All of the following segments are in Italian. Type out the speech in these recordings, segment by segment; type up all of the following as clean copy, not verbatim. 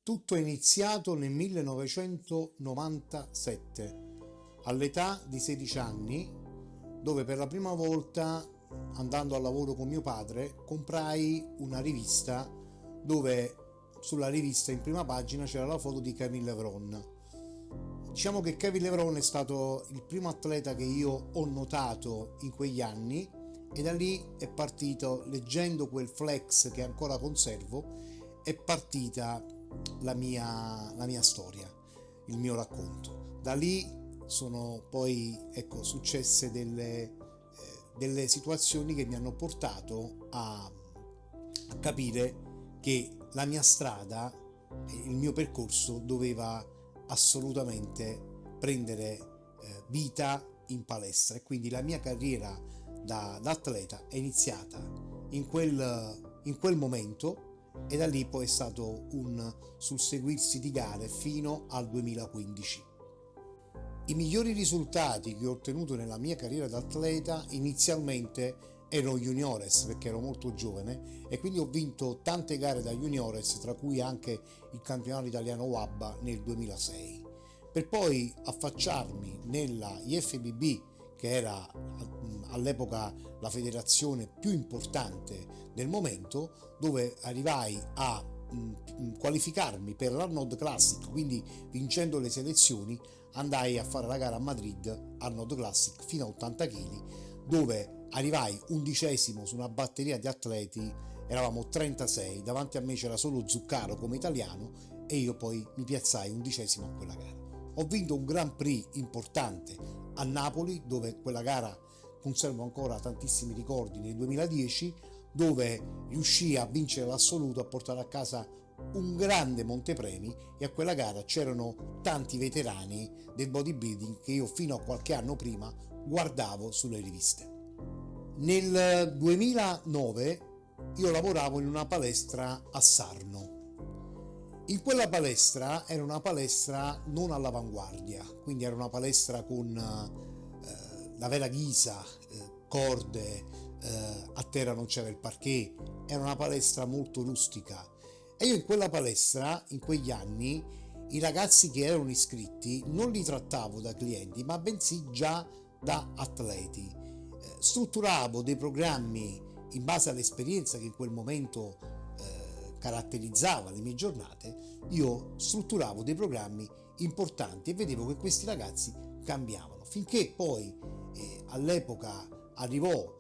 Tutto è iniziato nel 1997, all'età di 16 anni, dove per la prima volta, andando al lavoro con mio padre, comprai una rivista dove sulla rivista in prima pagina c'era la foto di Kevin Levrone. Diciamo che Kevin Levrone è stato il primo atleta che io ho notato in quegli anni e da lì è partito, leggendo quel flex che ancora conservo, è partita la mia storia, il mio racconto. Da lì sono poi successe delle situazioni che mi hanno portato a capire che la mia strada, il mio percorso doveva assolutamente prendere vita in palestra, e quindi la mia carriera da atleta è iniziata in quel momento, e da lì poi è stato un susseguirsi di gare fino al 2015. I migliori risultati che ho ottenuto nella mia carriera da atleta inizialmente erano juniores, perché ero molto giovane e quindi ho vinto tante gare da juniores, tra cui anche il campionato italiano WABA nel 2006, per poi affacciarmi nella IFBB, che era all'epoca la federazione più importante del momento, dove arrivai a qualificarmi per l'Arnold Classic, quindi vincendo le selezioni andai a fare la gara a Madrid, Arnold Classic fino a 80 kg, dove arrivai 11° su una batteria di atleti, eravamo 36, davanti a me c'era solo Zuccaro come italiano e io poi mi piazzai 11° a quella gara. Ho vinto un Grand Prix importante a Napoli, dove quella gara conservo ancora tantissimi ricordi, nel 2010, dove riuscii a vincere l'assoluto, a portare a casa un grande montepremi, e a quella gara c'erano tanti veterani del bodybuilding che io fino a qualche anno prima guardavo sulle riviste. Nel 2009 io lavoravo in una palestra a Sarno. In quella palestra era una palestra non all'avanguardia, quindi era una palestra con la vera ghisa, corde, a terra non c'era il parquet, era una palestra molto rustica. E io in quella palestra, in quegli anni, i ragazzi che erano iscritti non li trattavo da clienti, ma bensì già da atleti. Strutturavo dei programmi in base all'esperienza che in quel momento caratterizzava le mie giornate. Io strutturavo dei programmi importanti e vedevo che questi ragazzi cambiavano, finché poi all'epoca arrivò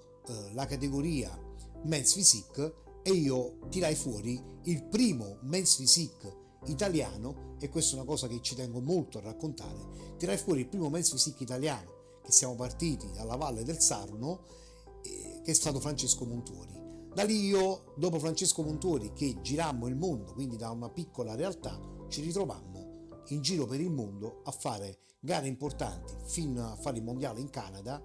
la categoria Men's Physique e io tirai fuori il primo Men's Physique italiano, e questa è una cosa che ci tengo molto a raccontare. Tirai fuori il primo Men's Physique italiano, che siamo partiti dalla Valle del Sarno, che è stato Francesco Montuori. Da lì io, dopo Francesco Montuori, che girammo il mondo, quindi da una piccola realtà ci ritrovammo in giro per il mondo a fare gare importanti fino a fare il mondiale in Canada.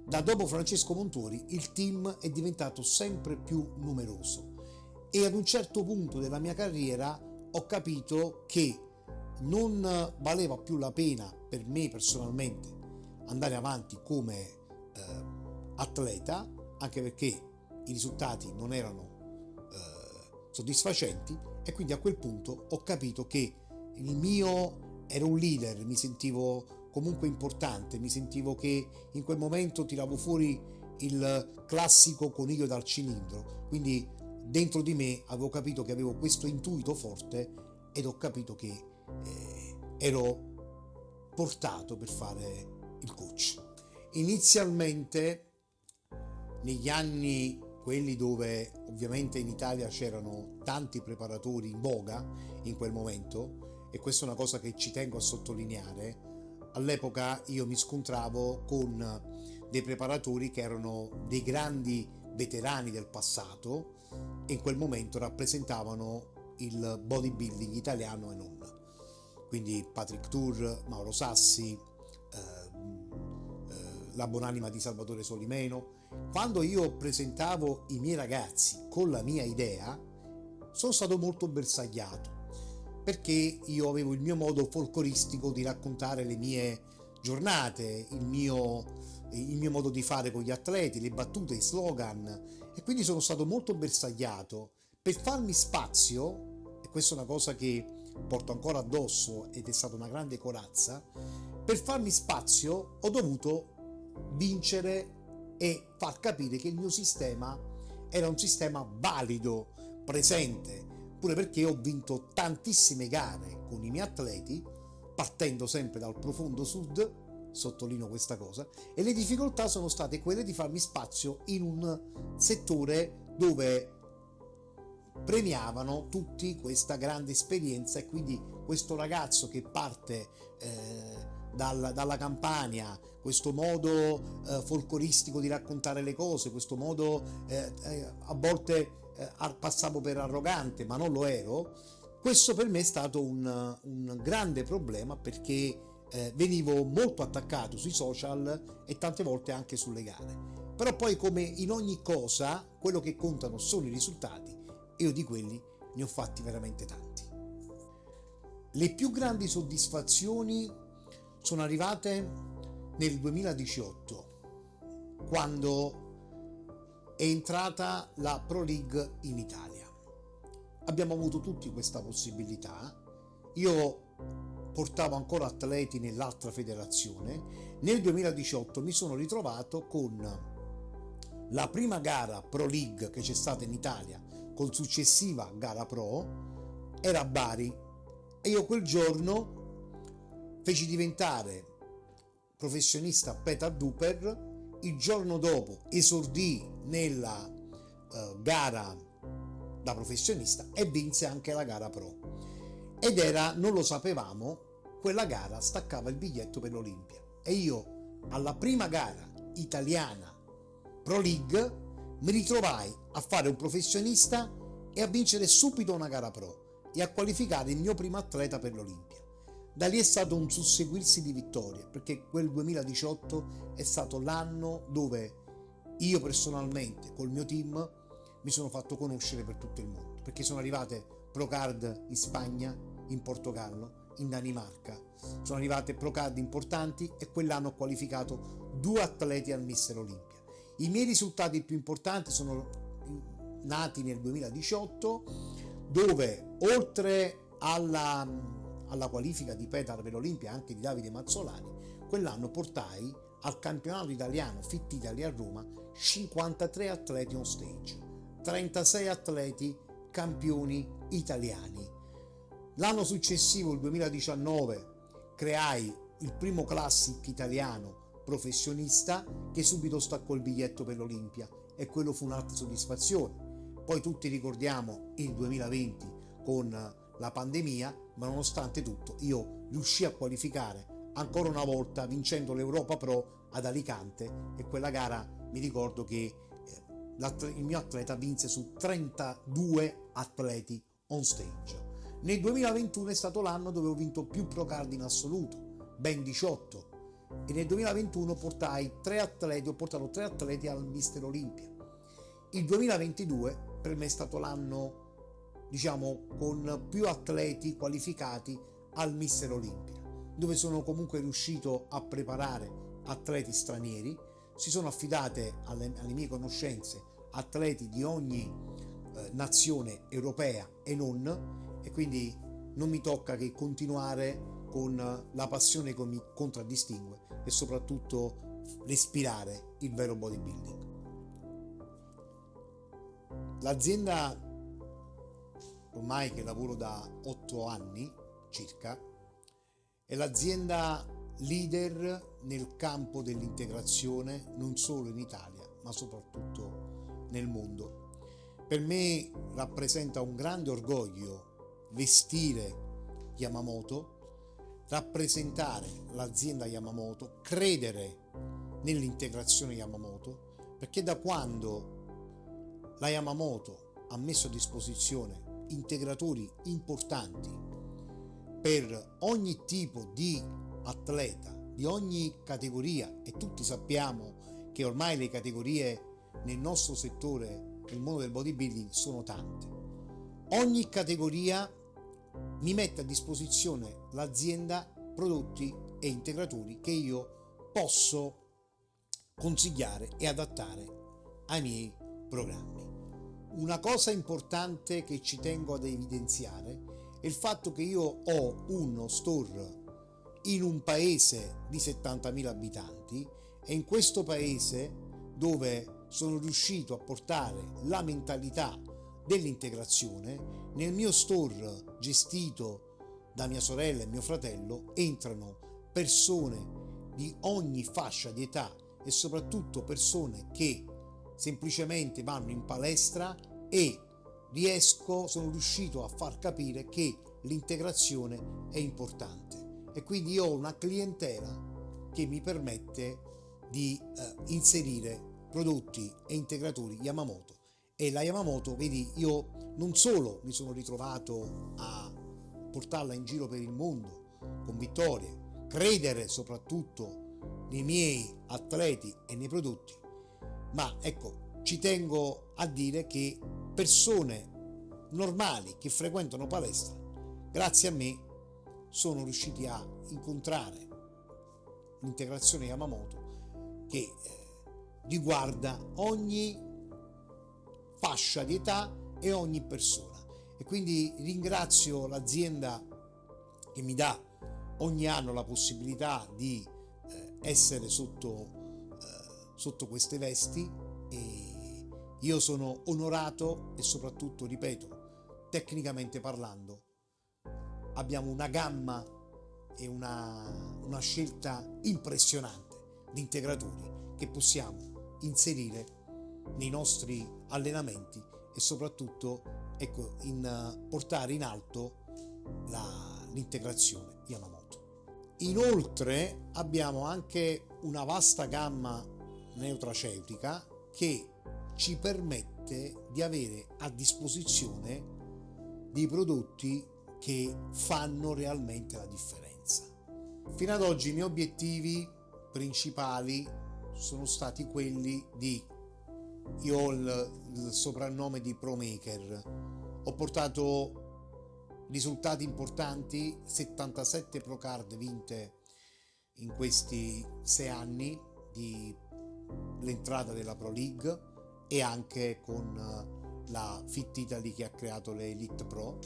Da dopo Francesco Montuori il team è diventato sempre più numeroso, e ad un certo punto della mia carriera ho capito che non valeva più la pena per me personalmente andare avanti come atleta, anche perché i risultati non erano soddisfacenti, e quindi a quel punto ho capito che il mio era un leader, mi sentivo comunque importante, mi sentivo che in quel momento tiravo fuori il classico coniglio dal cilindro, quindi dentro di me avevo capito che avevo questo intuito forte, ed ho capito che ero portato per fare il coach. Inizialmente, negli anni quelli dove ovviamente in Italia c'erano tanti preparatori in voga in quel momento, e questa è una cosa che ci tengo a sottolineare, all'epoca io mi scontravo con dei preparatori che erano dei grandi veterani del passato e in quel momento rappresentavano il bodybuilding italiano e non. Quindi Patrick Tour, Mauro Sassi, la buonanima di Salvatore Solimeno. Quando io presentavo i miei ragazzi con la mia idea, sono stato molto bersagliato, perché io avevo il mio modo folcloristico di raccontare le mie giornate, il mio modo di fare con gli atleti, le battute, i slogan, e quindi sono stato molto bersagliato per farmi spazio. E questa è una cosa che porto ancora addosso ed è stata una grande corazza, per farmi spazio ho dovuto vincere e far capire che il mio sistema era un sistema valido, presente, pure perché ho vinto tantissime gare con i miei atleti, partendo sempre dal profondo sud, sottolineo questa cosa, e le difficoltà sono state quelle di farmi spazio in un settore dove premiavano tutti questa grande esperienza, e quindi questo ragazzo che parte dalla Campania, questo modo folcloristico di raccontare le cose, questo modo a volte passavo per arrogante, ma non lo ero. Questo per me è stato un grande problema, perché venivo molto attaccato sui social e tante volte anche sulle gare. Però poi, come in ogni cosa, quello che contano sono i risultati, e io di quelli ne ho fatti veramente tanti. Le più grandi soddisfazioni sono arrivate nel 2018, quando è entrata la Pro League in Italia. Abbiamo avuto tutti questa possibilità. Io portavo ancora atleti nell'altra federazione. Nel 2018 mi sono ritrovato con la prima gara Pro League che c'è stata in Italia, con successiva gara Pro, era a Bari, e io quel giorno feci diventare professionista Petar Duper. Il giorno dopo esordì nella gara da professionista e vinse anche la gara Pro, ed era, non lo sapevamo, quella gara staccava il biglietto per l'Olimpia, e io alla prima gara italiana Pro League mi ritrovai a fare un professionista e a vincere subito una gara Pro e a qualificare il mio primo atleta per l'Olimpia. Da lì è stato un susseguirsi di vittorie, perché quel 2018 è stato l'anno dove io personalmente col mio team mi sono fatto conoscere per tutto il mondo, perché sono arrivate Pro Card in Spagna, in Portogallo, in Danimarca, sono arrivate Pro Card importanti, e quell'anno ho qualificato 2 atleti al Mister Olimpia. I miei risultati più importanti sono nati nel 2018, dove oltre alla qualifica di Petar per l'Olimpia, anche di Davide Mazzolani, quell'anno portai al campionato italiano Fit Italy a Roma 53 atleti on stage, 36 atleti campioni italiani. L'anno successivo, il 2019, creai il primo classic italiano professionista, che subito staccò il biglietto per l'Olimpia, e quello fu un'altra soddisfazione. Poi tutti ricordiamo il 2020 con la pandemia, ma nonostante tutto io riuscii a qualificare ancora una volta vincendo l'Europa Pro ad Alicante, e quella gara mi ricordo che il mio atleta vinse su 32 atleti on stage. Nel 2021 è stato l'anno dove ho vinto più Pro Card in assoluto, ben 18, e nel 2021 ho portato 3 atleti al Mister Olimpia. Il 2022 per me è stato l'anno, diciamo, con più atleti qualificati al Mister Olimpia, dove sono comunque riuscito a preparare atleti stranieri. Si sono affidate alle mie conoscenze atleti di ogni nazione europea e non, e quindi non mi tocca che continuare con la passione che mi contraddistingue, e soprattutto respirare il vero bodybuilding. L'azienda, ormai che lavoro da 8 anni circa, è l'azienda leader nel campo dell'integrazione, non solo in Italia ma soprattutto nel mondo. Per me rappresenta un grande orgoglio vestire Yamamoto, rappresentare l'azienda Yamamoto, credere nell'integrazione Yamamoto, perché da quando la Yamamoto ha messo a disposizione integratori importanti per ogni tipo di atleta, di ogni categoria, e tutti sappiamo che ormai le categorie nel nostro settore, nel mondo del bodybuilding, sono tante. Ogni categoria mi mette a disposizione l'azienda prodotti e integratori che io posso consigliare e adattare ai miei programmi. Una cosa importante che ci tengo ad evidenziare e il fatto che io ho uno store in un paese di 70.000 abitanti e in questo paese dove sono riuscito a portare la mentalità dell'integrazione, nel mio store gestito da mia sorella e mio fratello entrano persone di ogni fascia di età e soprattutto persone che semplicemente vanno in palestra e sono riuscito a far capire che l'integrazione è importante e quindi io ho una clientela che mi permette di inserire prodotti e integratori Yamamoto. E la Yamamoto, vedi, io non solo mi sono ritrovato a portarla in giro per il mondo con vittorie, credere soprattutto nei miei atleti e nei prodotti, ma ecco, ci tengo a dire che persone normali che frequentano palestra, grazie a me, sono riusciti a incontrare l'integrazione Yamamoto che riguarda ogni fascia di età e ogni persona. E quindi ringrazio l'azienda che mi dà ogni anno la possibilità di essere sotto queste vesti e io sono onorato e soprattutto, ripeto, tecnicamente parlando, abbiamo una gamma e una scelta impressionante di integratori che possiamo inserire nei nostri allenamenti e soprattutto portare in alto l'integrazione Yamamoto. Inoltre abbiamo anche una vasta gamma nutraceutica che ci permette di avere a disposizione dei prodotti che fanno realmente la differenza. Fino ad oggi i miei obiettivi principali sono stati quelli io ho il soprannome di Pro Maker, ho portato risultati importanti, 77 Pro Card vinte in questi 6 anni di l'entrata della Pro League e anche con la Fit Italy che ha creato le Elite Pro,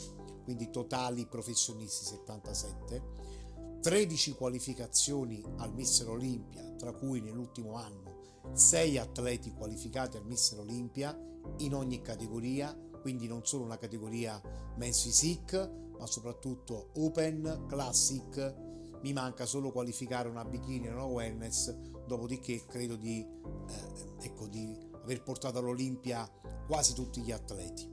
quindi totali professionisti 77, 13 qualificazioni al Mister Olympia, tra cui nell'ultimo anno 6 atleti qualificati al Mister Olympia in ogni categoria, quindi non solo una categoria Men's Physique, ma soprattutto Open, Classic. Mi manca solo qualificare una bikini e una wellness, dopodiché credo di aver portato all'Olimpia quasi tutti gli atleti.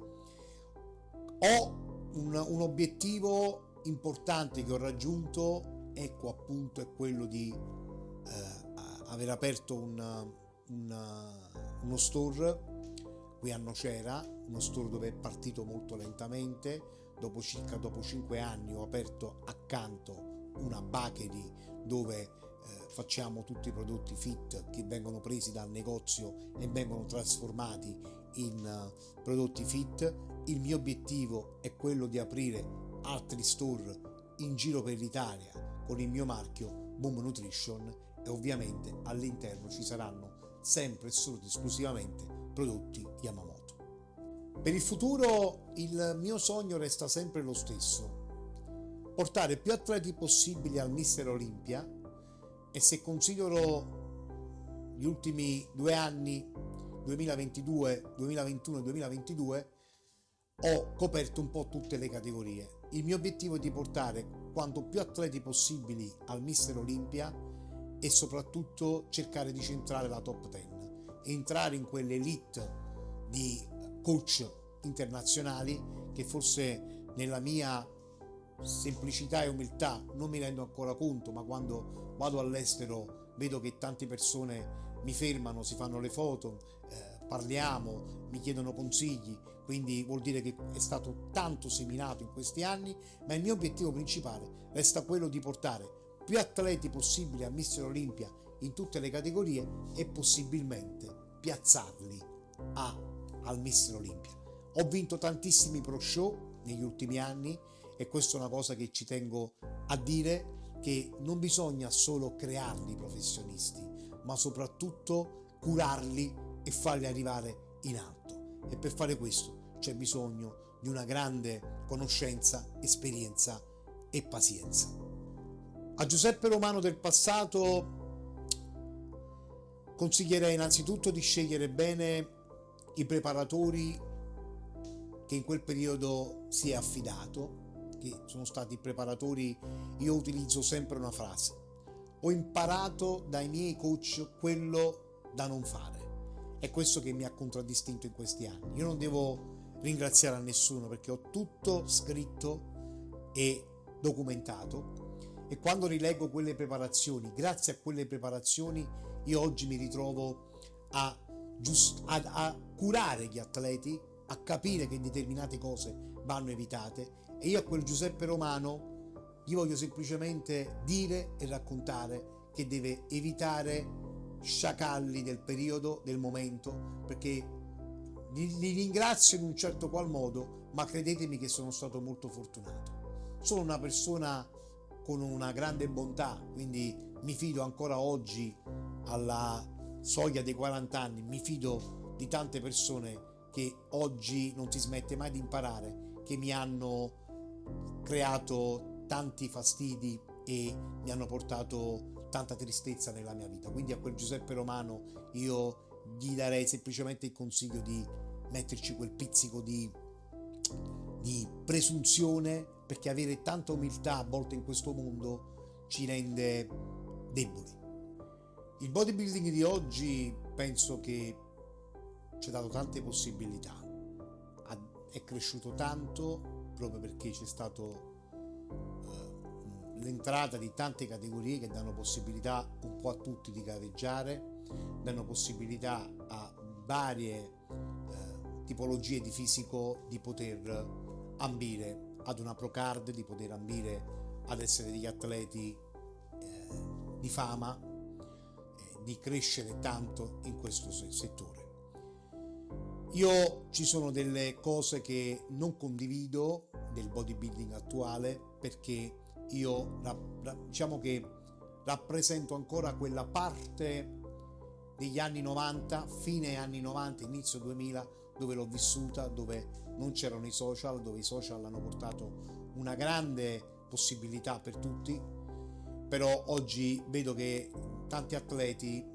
Ho un obiettivo importante che ho raggiunto, ecco appunto, è quello di aver aperto uno store qui a Nocera, uno store dove è partito molto lentamente. Dopo 5 anni ho aperto accanto una bakery dove facciamo tutti i prodotti fit che vengono presi dal negozio e vengono trasformati in prodotti fit. Il mio obiettivo è quello di aprire altri store in giro per l'Italia con il mio marchio Boom Nutrition e ovviamente all'interno ci saranno sempre e solo ed esclusivamente prodotti Yamamoto. Per il futuro il mio sogno resta sempre lo stesso: portare più atleti possibili al Mister Olympia, e se considero gli ultimi 2 anni 2022, 2021 e 2022 ho coperto un po' tutte le categorie. Il mio obiettivo è di portare quanto più atleti possibili al Mister Olympia e soprattutto cercare di centrare la top 10, entrare in quell'elite di coach internazionali che forse nella mia semplicità e umiltà non mi rendo ancora conto, ma quando vado all'estero vedo che tante persone mi fermano, si fanno le foto, parliamo, mi chiedono consigli, quindi vuol dire che è stato tanto seminato in questi anni. Ma il mio obiettivo principale resta quello di portare più atleti possibili a Mister Olympia in tutte le categorie e possibilmente piazzarli al Mister Olympia. Ho vinto tantissimi pro show negli ultimi anni e questa è una cosa che ci tengo a dire, che non bisogna solo crearli professionisti, ma soprattutto curarli e farli arrivare in alto, e per fare questo c'è bisogno di una grande conoscenza, esperienza e pazienza. A Giuseppe Romano del passato consiglierei innanzitutto di scegliere bene i preparatori che in quel periodo si è affidato, che sono stati preparatori. Io utilizzo sempre una frase: ho imparato dai miei coach quello da non fare. È questo che mi ha contraddistinto in questi anni. Io non devo ringraziare a nessuno perché ho tutto scritto e documentato, e quando rileggo quelle preparazioni, grazie a quelle preparazioni, io oggi mi ritrovo a curare gli atleti, a capire che determinate cose vanno evitate, e io a quel Giuseppe Romano gli voglio semplicemente dire e raccontare che deve evitare sciacalli del periodo, del momento, perché li ringrazio in un certo qual modo, ma credetemi che sono stato molto fortunato. Sono una persona con una grande bontà, quindi mi fido ancora oggi, alla soglia dei 40 anni, mi fido di tante persone che oggi non si smette mai di imparare, che mi hanno creato tanti fastidi e mi hanno portato tanta tristezza nella mia vita. Quindi a quel Giuseppe Romano io gli darei semplicemente il consiglio di metterci quel pizzico di presunzione, perché avere tanta umiltà a volte in questo mondo ci rende deboli. Il bodybuilding di oggi penso che ci ha dato tante possibilità, è cresciuto tanto proprio perché c'è stato l'entrata di tante categorie che danno possibilità un po' a tutti di gareggiare, danno possibilità a varie tipologie di fisico di poter ambire ad una pro card, di poter ambire ad essere degli atleti di fama, di crescere tanto in questo settore. Io ci sono delle cose che non condivido del bodybuilding attuale, perché io diciamo che rappresento ancora quella parte degli anni 90, fine anni 90, inizio 2000, dove l'ho vissuta, dove non c'erano i social, dove i social hanno portato una grande possibilità per tutti. Però oggi vedo che tanti atleti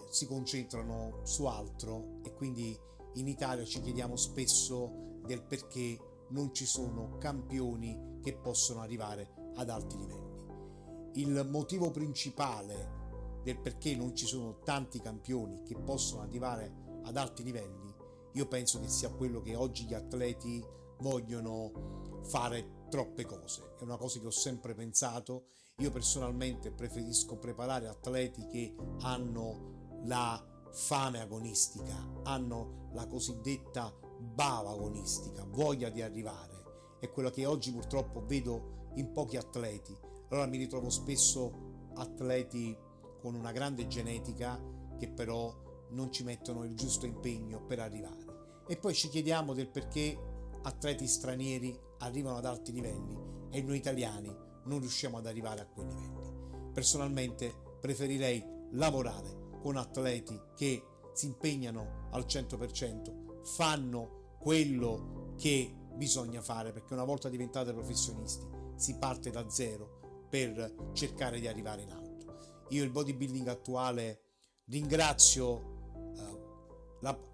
si concentrano su altro, e quindi in Italia ci chiediamo spesso del perché non ci sono campioni che possono arrivare ad alti livelli. Il motivo principale del perché non ci sono tanti campioni che possono arrivare ad alti livelli, io penso che sia quello che oggi gli atleti vogliono fare troppe cose. È una cosa che ho sempre pensato. Io personalmente preferisco preparare atleti che hanno la fame agonistica, hanno la cosiddetta bava agonistica, voglia di arrivare. È quello che oggi purtroppo vedo in pochi atleti. Allora mi ritrovo spesso atleti con una grande genetica che però non ci mettono il giusto impegno per arrivare. E poi ci chiediamo del perché atleti stranieri arrivano ad alti livelli e noi italiani non riusciamo ad arrivare a quei livelli. Personalmente preferirei lavorare con atleti che si impegnano al 100%, fanno quello che bisogna fare, perché una volta diventate professionisti si parte da zero per cercare di arrivare in alto. Io il bodybuilding attuale ringrazio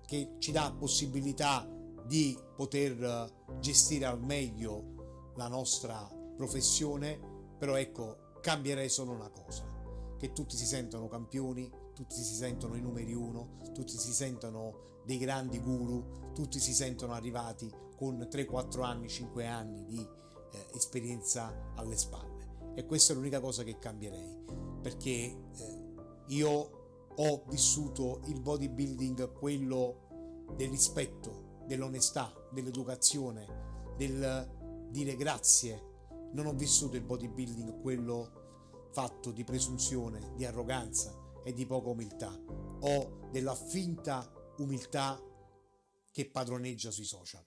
che ci dà possibilità di poter gestire al meglio la nostra professione, però ecco, cambierei solo una cosa: che tutti si sentano campioni, tutti si sentono i numeri uno, tutti si sentono dei grandi guru, tutti si sentono arrivati con 3, 4 anni, 5 anni di esperienza alle spalle. E questa è l'unica cosa che cambierei, perché io ho vissuto il bodybuilding, quello del rispetto, dell'onestà, dell'educazione, del dire grazie. Non ho vissuto il bodybuilding quello fatto di presunzione, di arroganza e di poca umiltà, o della finta umiltà che padroneggia sui social.